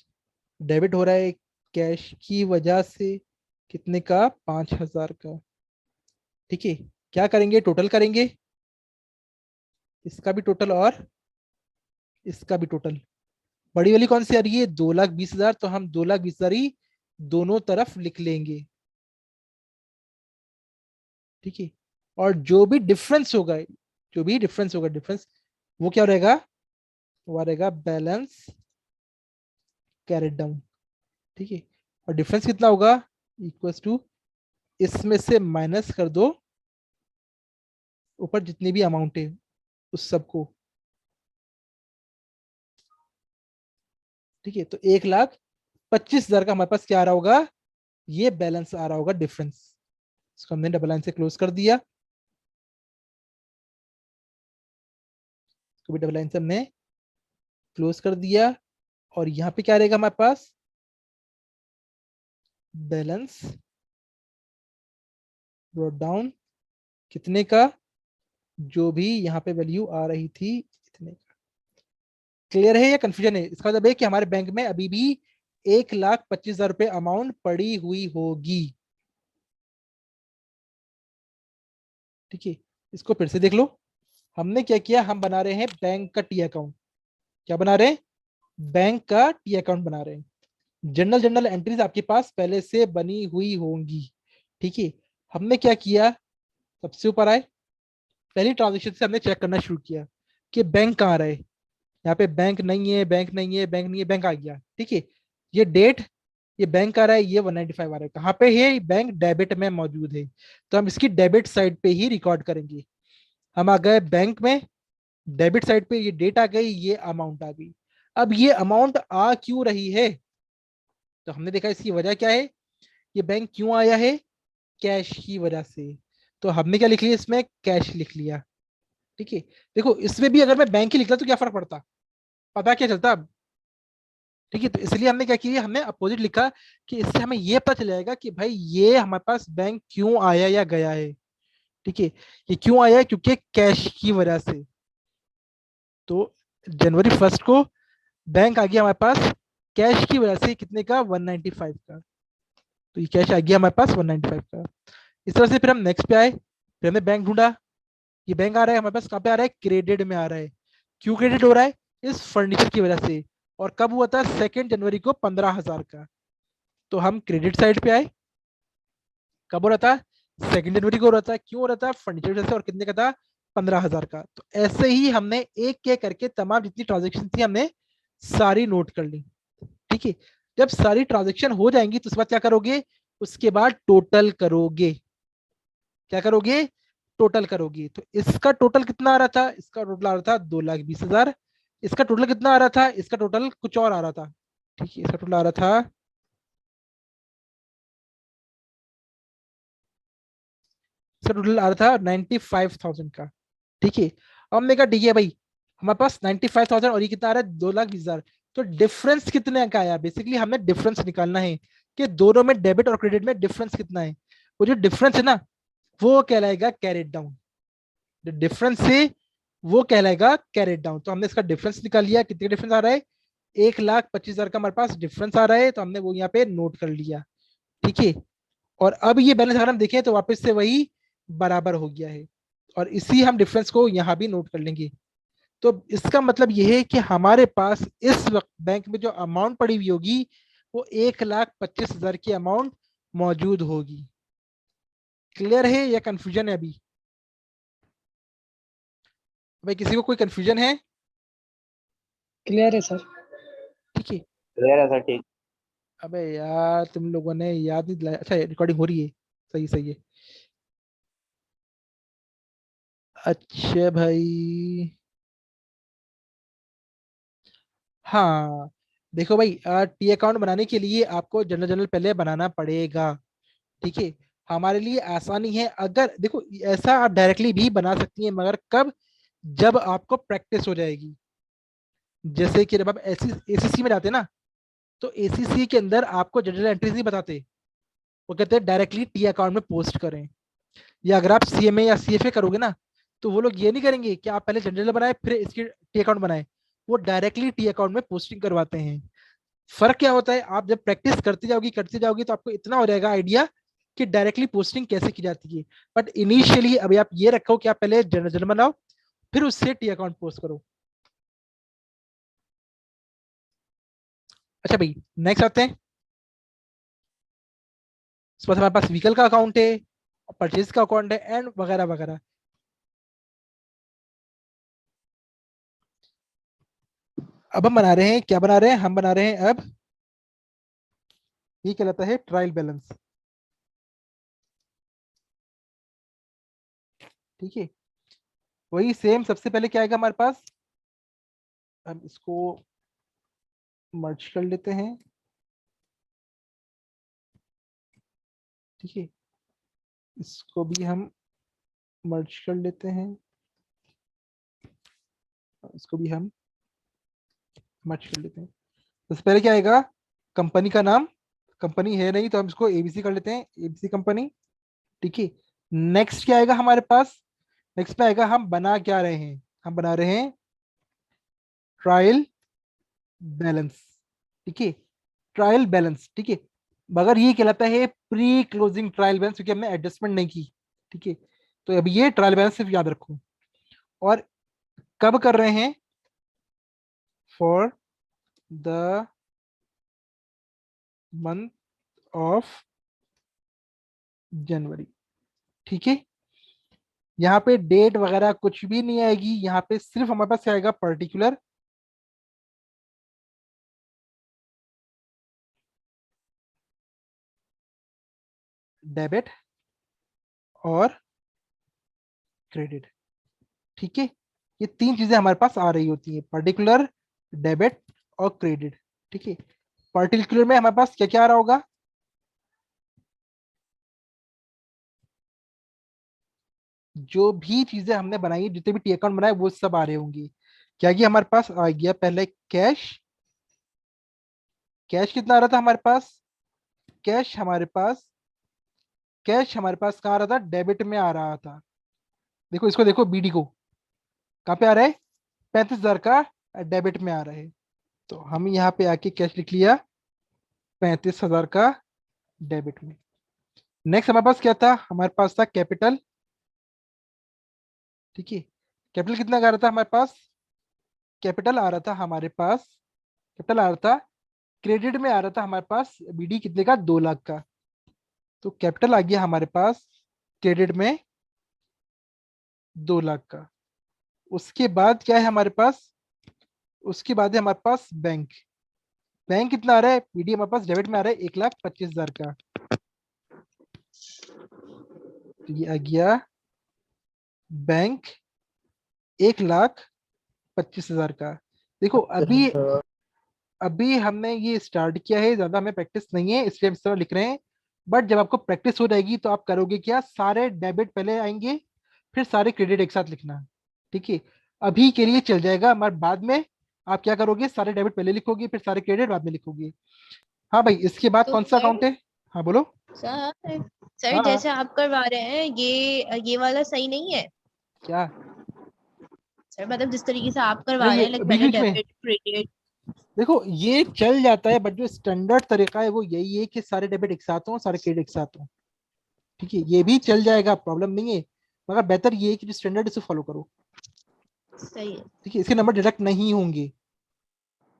डेबिट हो रहा है कैश की वजह से। कितने का? 5,000 का। ठीक है। क्या करेंगे? टोटल करेंगे। इसका भी टोटल और इसका भी टोटल। बड़ी वाली कौन सी आ रही है? 2,20,000। तो हम 2,20,000 ही दोनों तरफ लिख लेंगे। ठीक है। और जो भी डिफरेंस होगा, डिफरेंस वो क्या रहेगा? वो रहेगा बैलेंस कैरेट डाउन। ठीक है। और डिफरेंस कितना होगा? इक्वल्स टू, इसमें से माइनस कर दो ऊपर जितनी भी अमाउंट है उस सबको। ठीक है। तो 1,25,000 का हमारे पास क्या आ रहा होगा? ये बैलेंस आ रहा होगा, डिफरेंस। इसको हमने डबल लाइन से क्लोज कर दिया। इसको भी डबल लाइन से हमने क्लोज कर दिया। और यहाँ पे क्या रहेगा हमारे पास? Balance brought down. कितने का? जो भी यहाँ पे वैल्यू आ रही थी इतने का। क्लियर है या कंफ्यूजन है? इसका मतलब है कि हमारे बैंक में अभी भी 1,25,000 रुपए अमाउंट पड़ी हुई होगी। ठीक है, इसको फिर से देख लो। हमने क्या किया, हम बना रहे हैं बैंक का टी अकाउंट। क्या बना रहे हैं? बैंक का टी अकाउंट बना रहे हैं। जनरल जनरल एंट्रीज आपके पास पहले से बनी हुई होंगी। ठीक है, हमने क्या किया, सबसे ऊपर आए, पहली ट्रांजेक्शन से हमने चेक करना शुरू किया कि बैंक कहाँ रहे। यहाँ पे बैंक नहीं है, बैंक नहीं है, बैंक नहीं है, बैंक आ गया। ठीक है, ये डेट, ये बैंक आ रहा है, ये 195 आ रहा है, कहाँ पे है? बैंक डेबिट में मौजूद है, तो हम इसकी डेबिट साइड पे ही रिकॉर्ड करेंगे। हम आ गए बैंक में, डेबिट साइड पे ये डेट आ गई, ये अमाउंट आ गई। अब ये अमाउंट आ क्यों रही है? तो हमने देखा इसकी वजह क्या है, ये बैंक क्यों आया है? कैश की वजह से। तो हमने क्या लिख लिया इसमें? कैश लिख लिया। ठीक है, देखो इसमें भी अगर मैं बैंक ही लिखता तो क्या फर्क पड़ता, पता क्या चलता अब? ठीक है, तो इसलिए हमने क्या किया, हमने अपोजिट लिखा कि इससे हमें ये पता चलेगा कि भाई ये हमारे पास बैंक क्यों आया या गया है। ठीक है, ये क्यों आया है? क्योंकि कैश की वजह से। तो जनवरी 1 को बैंक आ गया हमारे पास कैश की वजह से, कितने का? 195 का। तो ये कैश आ गया हमारे पास 195 का। इस तरह से फिर हम नेक्स्ट पे आए, फिर हमने बैंक ढूंढा। ये बैंक आ रहा है हमारे पास, कहाँ पे आ रहा है? क्रेडिट में आ रहा है। क्यों क्रेडिट हो रहा है? इस फर्नीचर की वजह से। और कब हुआ था? 2 जनवरी को, 15,000 का। तो हम क्रेडिट साइड पे आए। कब हो रहा था? 2 जनवरी को हो रहा था। क्यों हो रहा था? फर्नीचर की वजह से। और कितने का था? 15,000 का। तो ऐसे ही हमने एक एक करके तमाम जितनी ट्रांजेक्शन थी हमने सारी नोट कर ली। ठीक है, जब सारी ट्रांजेक्शन हो जाएंगी तो उसके बाद क्या करोगे? उसके बाद टोटल करोगे। क्या करोगे? टोटल करोगे। तो इसका टोटल कितना आ रहा था? इसका टोटल आ रहा था 2,20,000। इसका टोटल कितना आ रहा था? इसका टोटल कुछ और आ रहा था। ठीक है, इसका टोटल आ रहा था, इसका टोटल आ रहा था 95,000 का। ठीक है, अब हमने कहा ठीक है भाई, हमारे पास 95,000 और ये कितना आ रहा है? 2,20,000। तो डिफरेंस कितने का आया? बेसिकली हमें डिफरेंस निकालना है कि दोनों में, डेबिट और क्रेडिट में डिफरेंस कितना है। वो जो डिफरेंस है ना, वो कहलाएगा कैरेट डाउन। जो डिफरेंस है वो कहलाएगा कैरेट डाउन। तो हमने इसका डिफरेंस निकाल लिया। कितने का डिफरेंस आ रहा है? 1,25,000 का हमारे पास डिफरेंस आ रहा है, तो हमने वो यहाँ पे नोट कर लिया। ठीक है, और अब ये बैलेंस अगर हम देखें तो वापस से वही बराबर हो गया है। और इसी हम डिफरेंस को यहाँ भी नोट कर लेंगे। तो इसका मतलब यह है कि हमारे पास इस वक्त बैंक में जो अमाउंट पड़ी हुई होगी वो 1,25,000 की अमाउंट मौजूद होगी। क्लियर है या कंफ्यूजन है अभी? भाई किसी को कोई कंफ्यूजन है? क्लियर है सर। ठीक है। क्लियर है सर, ठीक। अबे यार तुम लोगों ने याद नहीं दिलाया। अच्छा रिकॉर्डिंग हो रही है, सही सही है। अच्छा भाई, हाँ देखो भाई, टी अकाउंट बनाने के लिए आपको जनरल जनरल पहले बनाना पड़ेगा। ठीक है, हमारे लिए आसानी है, अगर देखो ऐसा आप डायरेक्टली भी बना सकती हैं, मगर कब? जब आपको प्रैक्टिस हो जाएगी। जैसे कि जब आप एसीसी में जाते हैं ना, तो एसीसी के अंदर आपको जनरल एंट्रीज नहीं बताते, वो कहते हैं डायरेक्टली टी अकाउंट में पोस्ट करें। या अगर आप सीएमए या सीएफए करोगे ना, तो वो लोग ये नहीं करेंगे कि आप पहले जनरल बनाए फिर इसकी टी अकाउंट बनाए, वो डायरेक्टली टी अकाउंट में पोस्टिंग करवाते हैं। फर्क क्या होता है, आप जब प्रैक्टिस करती जाओगी तो आपको इतना हो जाएगा आइडिया कि डायरेक्टली पोस्टिंग कैसे की जाती है। बट इनिशियली अभी आप ये रखो कि आप पहले जनरल बनाओ फिर उससे टी अकाउंट पोस्ट करो। अच्छा भाई, नेक्स्ट आते हैं। इसके बाद हमारे पास व्हीकल का अकाउंट है, परचेज का अकाउंट है, एंड वगैरह वगैरह। अब हम बना रहे हैं, क्या बना रहे हैं? हम बना रहे हैं अब, ये कहलाता है ट्रायल बैलेंस। ठीक है, वही सेम, सबसे पहले क्या आएगा हमारे पास? हम इसको मर्ज कर लेते हैं। ठीक है, इसको भी हम मर्ज कर लेते हैं, इसको भी हम मर्ज कर लेते हैं। सबसे पहले क्या आएगा? कंपनी का नाम। कंपनी है नहीं तो हम इसको एबीसी कर लेते हैं, एबीसी कंपनी। ठीक है, नेक्स्ट क्या आएगा हमारे पास? नेक्स्ट पे आएगा हम बना क्या रहे हैं? हम बना रहे हैं ट्रायल बैलेंस, ठीक है, ट्रायल बैलेंस, ठीक है, मगर ये कहलाता है प्री क्लोजिंग ट्रायल बैलेंस क्योंकि हमने एडजस्टमेंट नहीं की, ठीक है। तो अब ये ट्रायल बैलेंस सिर्फ याद रखो। और कब कर रहे हैं? For the month of January, ठीक है। यहाँ पे डेट वगैरह कुछ भी नहीं आएगी, यहाँ पे सिर्फ हमारे पास क्या आएगा? पर्टिकुलर डेबिट और क्रेडिट, ठीक है। ये तीन चीजें हमारे पास आ रही होती है, पर्टिकुलर, डेबिट और क्रेडिट, ठीक है। पर्टिकुलर में हमारे पास क्या क्या आ रहा होगा? जो भी चीजें हमने बनाई, जितने भी टी अकाउंट बनाए वो सब आ रहे होंगे। क्या कि हमारे पास आ गया पहले कैश। कैश कितना आ रहा था हमारे पास? कैश हमारे पास कैश हमारे पास कहाँ आ रहा था? डेबिट में आ रहा था। देखो इसको, देखो बीडी को, कहाँ पे आ रहा है? 35,000 का डेबिट में आ रहा है। तो हम यहाँ पे आके कैश लिख लिया 35,000 का डेबिट में। नेक्स्ट हमारे पास क्या था? हमारे पास था कैपिटल, ठीक है। कैपिटल कितना का आ रहा था हमारे पास? कैपिटल आ रहा था हमारे पास, कैपिटल आ रहा था, क्रेडिट में आ रहा था हमारे पास बीडी कितने का? 2 लाख का। तो कैपिटल आ गया हमारे पास क्रेडिट में 2 लाख का। उसके बाद क्या है हमारे पास? उसके बाद है हमारे पास बैंक। बैंक कितना आ रहा है? बीडी हमारे पास डेबिट में आ रहा है 1,25,000 का। तो ये आ गया बैंक 1,25,000 का। देखो अभी अभी हमने ये स्टार्ट किया है, ज्यादा हमें प्रैक्टिस नहीं है इसलिए हम इस तरह लिख रहे हैं। बट जब आपको प्रैक्टिस हो जाएगी तो आप करोगे क्या? सारे डेबिट पहले आएंगे, फिर सारे क्रेडिट एक साथ लिखना, ठीक है। अभी के लिए चल जाएगा, मगर बाद में आप क्या करोगे? सारे डेबिट पहले लिखोगे, फिर सारे क्रेडिट बाद में लिखोगे। हाँ भाई, इसके बाद तो कौन सा सर अकाउंट है? हाँ बोलो। सर सर हाँ हाँ, जैसे आप करवा रहे हैं ये वाला सही नहीं है क्या? सर, मतलब जिस तरीके से आप करवा नहीं रहे ये हैं, लाइक बीच पहले बीच में, डेबिट क्रेडिट। देखो ये चल जाता है, बट जो स्टैंडर्ड तरीका है वो यही है कि सारे डेबिट एक साथ हों, सारे क्रेडिट एक साथ हों, ठीक है। ये भी चल जाएगा, प्रॉब्लम नहीं है, मगर बेहतर ये है कि जो स्टैंडर्ड इसे फॉलो करो, सही है। ठीक है। इसके नंबर डिडक्ट नहीं होंगे,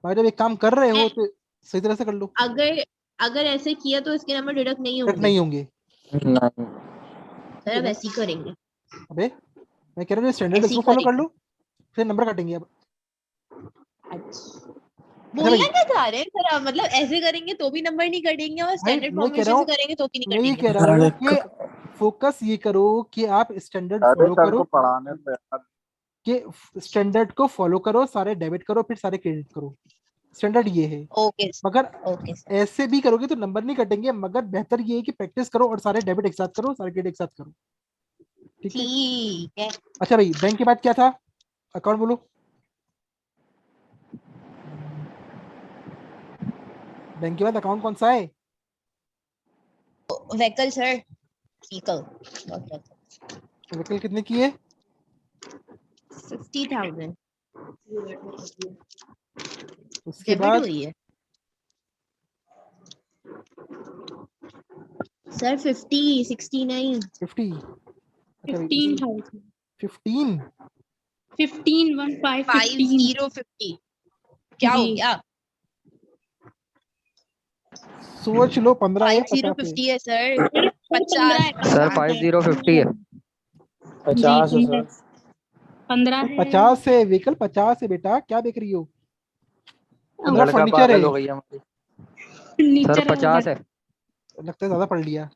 मगर जब एक काम कर रहे हो ए, तो सही तरह से कर लो। अगर अगर ऐसे किया तो इसके नंबर डिडक्ट नहीं डिडक्ट होंगे? नहीं होंगे, नहीं। ठीक सर है अब ना। ऐसे ही करेंगे, अबे मैं कह रहा हूँ स्टैंडर्ड ऐसे ही इसको फॉलो कर करेंगे। लो, फिर नंबर काटेंगे अब। अच्छा, अच्छा बोलना भाई, क्या चाह रहे हैं सर आप? मतलब ऐसे करेंगे तो भी नंबर नहीं कटेंगे और भाई स्टैंडर्ड मैं कह रहा फॉर्मेशन से हूँ, करेंगे तो भी नहीं मैं ये कटेंगे? कह रहा हूँ अरे कि फोकस ये करो कि आप स्टैंडर्ड अरे फॉलो सर करो, को पढ़ाने पे यार। कि स्टैंडर्ड को फॉलो करो, सारे डेबिट करो फिर सारे क्रेडिट करो, स्टैंडर्ड ये है। ओके मगर ओके सर। ऐसे भी करोगे तो नंबर नहीं कटेंगे, मगर बेहतर ये है कि प्रैक्टिस करो और सारे डेबिट एक साथ करो, सारे क्रेडिट एक साथ करो, ठीक है। ठीक है। अच्छा भाई, बैंक के बाद क्या था? अकाउंट बोलो। बैंक के बाद अकाउंट कौन सा है? Vehicle sir, vehicle. व्हीकल कितने की है? 50,000 उसके डेबिट बाद हुई है सर। 50, 69। 50। अच्छा भाई 15,000 15। 15,15,15 50, क्या जी। हो गया? सोच लो, 15 है 50 है? 50 है सर। सर 15 50, है, सर 50 15 है। 5050 है। जी 50 है सर। 15 भाई है। 50 है व्हीकल, 50 है बेटा, क्या देख रही हो? 15 अब लड़का फर्नीचर है। पागल हो गई है हमारी। सर फर्नीचर है उधर। 50 है। लगता है ज्यादा पढ़ लिया।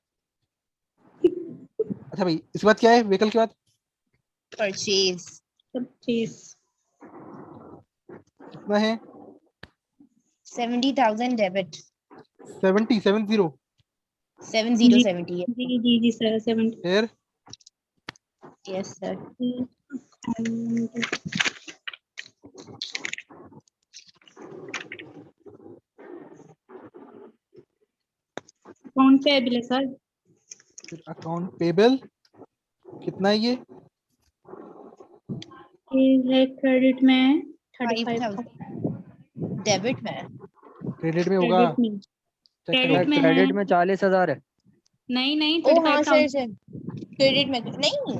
अच्छा भाई, इसके बाद क्या है व्हीकल के बाद? परचेज। 25। कितना है? 70,000 डेबिट। 70, 70। 70, जी 70 है। जी सर 70। फिर यस सर। अकाउंट पे बिल है सर। अकाउंट पेबल कितना है ये? ये है क्रेडिट में 35 का। 5,000। डेबिट में है। क्रेडिट में होगा, क्रेडिट में चेक करो। क्रेडिट में है। क्रेडिट में 40,000 है। नहीं नहीं ओ हाँ 35,000 सर क्रेडिट में नहीं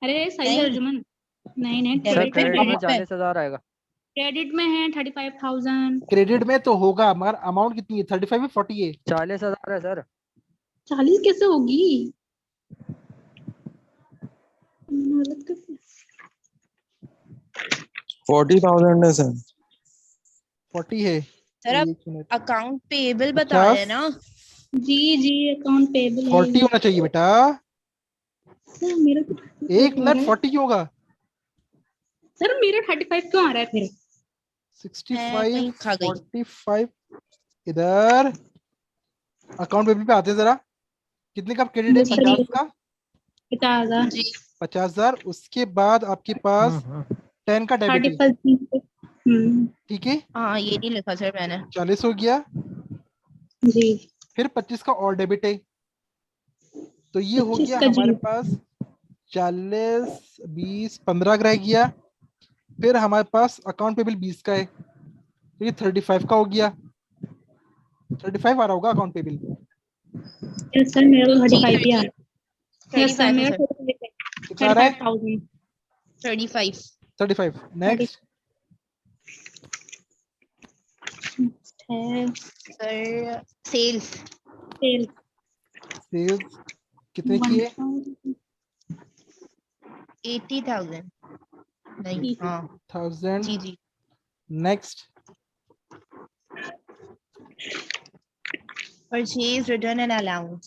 अरे सही है नहीं अर्जुमन। नहीं नहीं Debit सर में क्रेडिट क्रेडिट में credit में 40,000 आएगा। क्रेडिट में है 35,000। क्रेडिट में तो होगा मगर अमाउंट कितनी है, 35 है 40 है? 40,000 है सर। 40 कैसे होगी? हालत कैसे? 40,000 है सर। 40 है। सर आप एक मिनट, अकाउंट पेबल बता रहे हैं ना? जी जी अकाउंट पेबल है 40 होना चाहिए बेटा। सर मेरा तो 35 एक आ मिनट, रहा है। 40 क्यों होगा? सर मेरा 35 क्यों आ रहा है फिर? 65 कहीं खा गई। 45 इधर अकाउंट पेबल पे आते हैं जरा। कितने का क्रेडिट है? जी, 50 का। 50,000 जी 50,000। उसके बाद आपके पास 10 का डेबिट है, 35। ठीक है। हाँ ये नहीं लिखा सर मैंने। 40 हो गया। जी फिर 25 का और डेबिट है, तो ये हो 25 गया का जी। हमारे पास 40 20 15 का रह गया। फिर हमारे पास अकाउंट पेबल 20 का है, तो ये 35 का हो गया। 35 आ रहा होगा अकाउंट पेबल। यस सर मेरा तो जी 35 ही आ रहा है। यस 35 सर है मेरा सर। 35 कितना आ रहा है? 35,000 35 35। नेक्स्ट है। सर सेल्स सेल सेल्स कितने की है? 80,000 नहीं हाँ 1000। जी जी next purchase return and allowance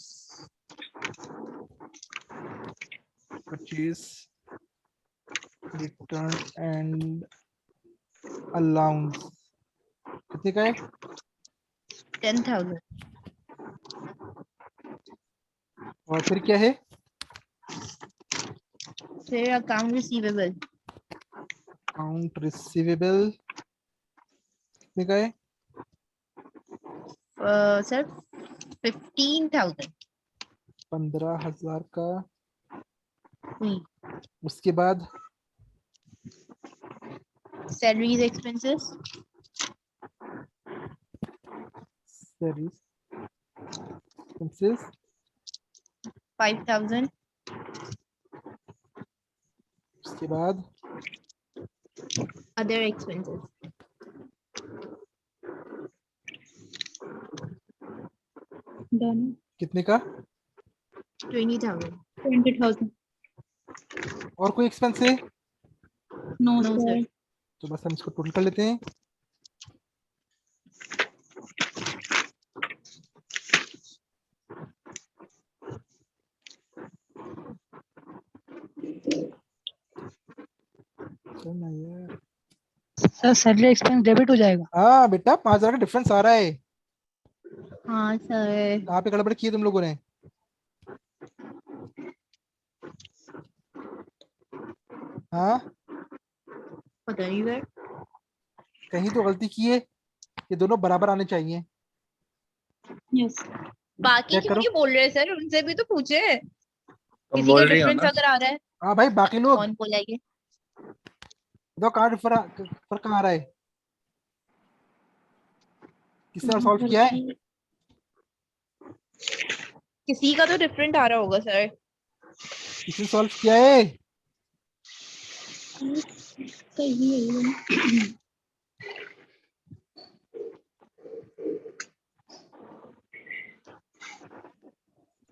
purchase return and allowance कितने का है? 10,000 और फिर क्या है? फिर अकाउंट रिसीवेबल अकाउंट रिसीवेबल कितने का है? सर 15,000 15,000 का। हुई। उसके बाद सैलरीज एक्सपेंसेस सर्विस एक्सपेंसेस 5,000 उसके बाद अदर एक्सपेंसेस डन कितने का? 20,000 20,000 और कोई एक्सपेंस है? नो नो सर सर तो बस हम इसको टोटल कर लेते हैं। चलना यार। सर सैलरी एक्सपेंस डेबिट हो जाएगा। हाँ बेटा 5,000 का डिफरेंस आ रहा है। हाँ सर कहाँ पे गड़बड़ की है तुम लोगों ने? हाँ पता नहीं सर कहीं तो गलती की है, ये दोनों बराबर आने चाहिए। यस बाकी चेक क्यों करो। नहीं बोल रहे सर उनसे भी तो पूछे तुम किसी का बोल रही हो डिफरेंस ना। अगर आ रहा है हाँ भाई बाकी लोग कौन बोला ये बताओ कहाँ फर्क कहाँ आ रहा है? किसने सॉल्व किया है? किसी का तो डिफरेंट आ रहा होगा सर किसने सॉल्व किया है?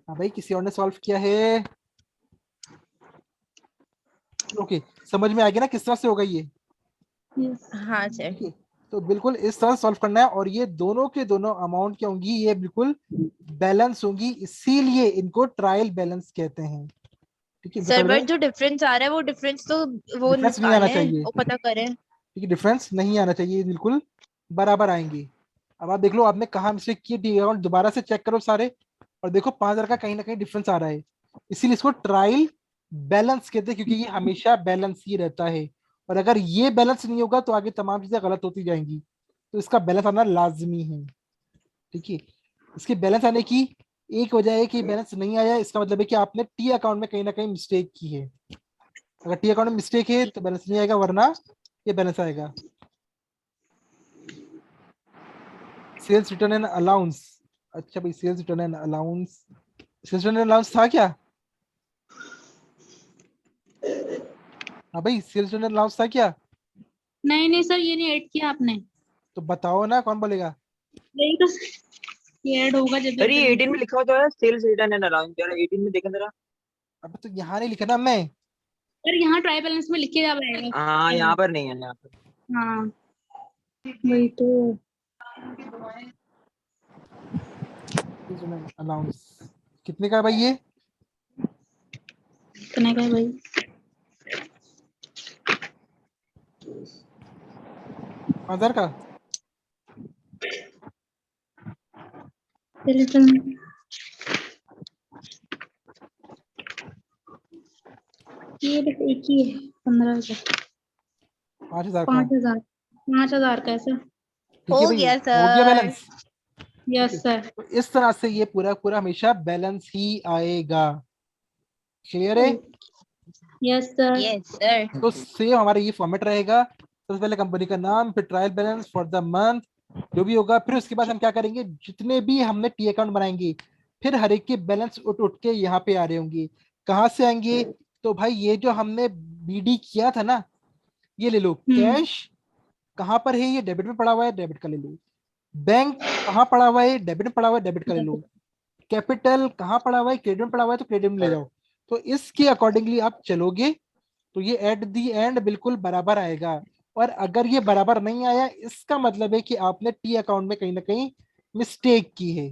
हाँ भाई किसी और ने सॉल्व किया है। ओके समझ में आ गया ना किस तरह से होगा ये? हाँ सर ठीक है, तो बिल्कुल इस तरह सॉल्व करना है और ये दोनों के दोनों अमाउंट क्या होंगी? ये बिल्कुल बैलेंस होंगी, इसीलिए इनको ट्रायल बैलेंस कहते हैं। ठीक है, सर बट जो डिफरेंस आ रहा है वो डिफरेंस तो वो डिफरेंस नहीं आना निकालें चाहिए। और पता करें ठीक है, डिफरेंस नहीं आना चाहिए, बिल्कुल बराबर आएंगे। अब आप देख लो आपने कहा मिस्टेक की, डी अकाउंट दोबारा से चेक करो सारे और देखो 5,000 का कहीं ना कहीं डिफरेंस आ रहा है, इसीलिए इसको ट्रायल बैलेंस कहते हैं, क्योंकि ये हमेशा बैलेंस ही रहता है। और अगर ये बैलेंस नहीं होगा तो आगे तमाम चीजें गलत होती जाएंगी, तो इसका बैलेंस आना लाजमी है। ठीक है, इसके बैलेंस आने की एक वजह है कि बैलेंस नहीं आया, इसका मतलब है कि आपने टी अकाउंट में कहीं ना कहीं मिस्टेक की है। अगर टी अकाउंट में मिस्टेक है तो बैलेंस नहीं आएगा, वरना ये बैलेंस आएगा। Sales return and allowance. अच्छा भाई, sales return and allowance, sales return and allowance था क्या? हाँ भाई, सेल्स रिटर्न एंड अलाउंस था क्या? नहीं नहीं सर, ये नहीं ऐड किया आपने। तो बताओ ना, कौन बोलेगा? यही तो ये ऐड होगा जब सर ये बिल 18 में लिखा होता है सेल्स रिटर्न एंड अलाउंस, यार 18 में देखें जरा। अब तो यहाँ नहीं लिखा ना मैं। सर यहाँ ट्राई बैलेंस में लिखे जा रहेगा। हाँ यहाँ पर नहीं है, यहाँ पर। हाँ वही तो। अलाउंस कितने का है भाई ये? कितने का है भाई? 1000 का? ये बस एक ही है, 15,000। 5000 का? 5,000, 5,000 का है सर। ठीक है हो भाई, गया हो गया सर। बैलेंस। Yes sir. तो इस तरह से ये पूरा पूरा हमेशा बैलेंस ही आएगा। क्लियर है? Yes sir. Yes sir. तो सेम हमारा ये फॉर्मेट रहेगा। सबसे पहले कंपनी का नाम, फिर trial balance for the month, जो भी होगा। फिर उसके बाद हम क्या करेंगे, जितने भी हमने टी अकाउंट बनाएंगे, फिर हर एक के बैलेंस उठ उठ के यहाँ पे आ रहे होंगे। कहाँ से आएंगे? तो भाई ये जो हमने बीडी किया था ना, ये ले लो। कैश कहाँ पर है? ये डेबिट में पड़ा हुआ है, डेबिट का ले लो। बैंक कहाँ पड़ा हुआ है? डेबिट में पड़ा हुआ है, डेबिट का ले लो। कैपिटल कहाँ पड़ा हुआ है? क्रेडिट में पड़ा हुआ है, तो क्रेडिट में ले जाओ। तो इसके अकॉर्डिंगली आप चलोगे तो ये एट दी एंड बिल्कुल बराबर आएगा। और अगर ये बराबर नहीं आया, इसका मतलब है कि आपने टी अकाउंट में कहीं ना कहीं मिस्टेक की है।